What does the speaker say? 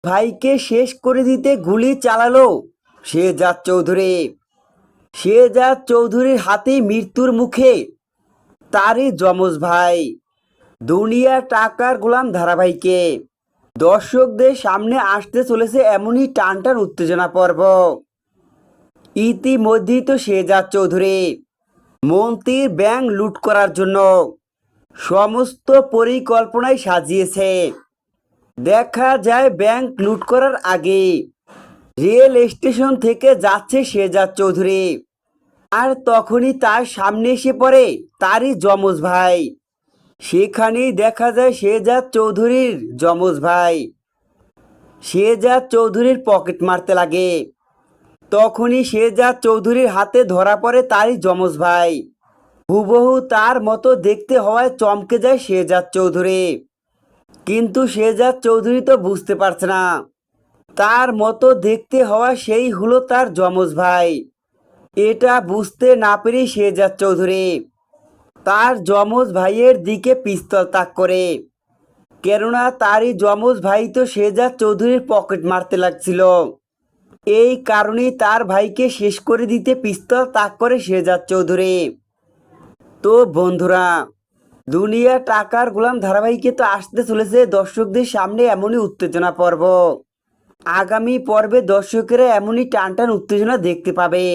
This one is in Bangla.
ভাইকে শেষ করে দিতে গুলি চালালো শেহজাদ চৌধুরী। শেহজাদ চৌধুরীর হাতে মৃত্যুর মুখে তারই যমজ ভাই দুনিয়া টাকার গোলাম ধারাবাহিকে দর্শকদের সামনে আসতে চলেছে এমনই টান টান উত্তেজনা পর্ব। ইতিমধ্যেই তো শেহজাদ চৌধুরী মন্ত্রীর ব্যাংক লুট করার জন্য সমস্ত পরিকল্পনাই সাজিয়েছে। দেখা যায় ব্যাংক লুট করার আগে রেল স্টেশন থেকে যাচ্ছে শেহজাদ চৌধুরী, আর তখনই তার সামনে এসে পড়ে তারই যমজ ভাই। সেখানেই দেখা যায় শেহজাদ চৌধুরীর যমজ ভাই শেহজাদ চৌধুরীর পকেট মারতে লাগে। তখনই শেহজাদ চৌধুরীর হাতে ধরা পড়ে তারই যমজ ভাই। হুবহু তার মতো দেখতে হওয়ায় চমকে যায় শেহজাদ চৌধুরী। কিন্তু শেহজাদ চৌধুরী তো বুঝতে পারছে না তার মতো দেখতে হওয়া সেই হলো তার যমজ ভাই। এটা বুঝতে না পেরে শেহজাদ চৌধুরী তার যমজ ভাইয়ের দিকে পিস্তল তাক করে, কেননা তারই যমজ ভাই তো শেহজাদ চৌধুরীর পকেট মারতে লাগছিল। এই কারণেই তার ভাইকে শেষ করে দিতে পিস্তল তাক করে শেহজাদ চৌধুরী। তো বন্ধুরা, দুনিয়া টাকার গোলাম ধারাবাহিকে তো আসতে চলেছে দর্শকদের সামনে এমনই উত্তেজনা পর্ব। আগামী পর্বে দর্শকেরা এমনই টান টান উত্তেজনা দেখতে পাবে।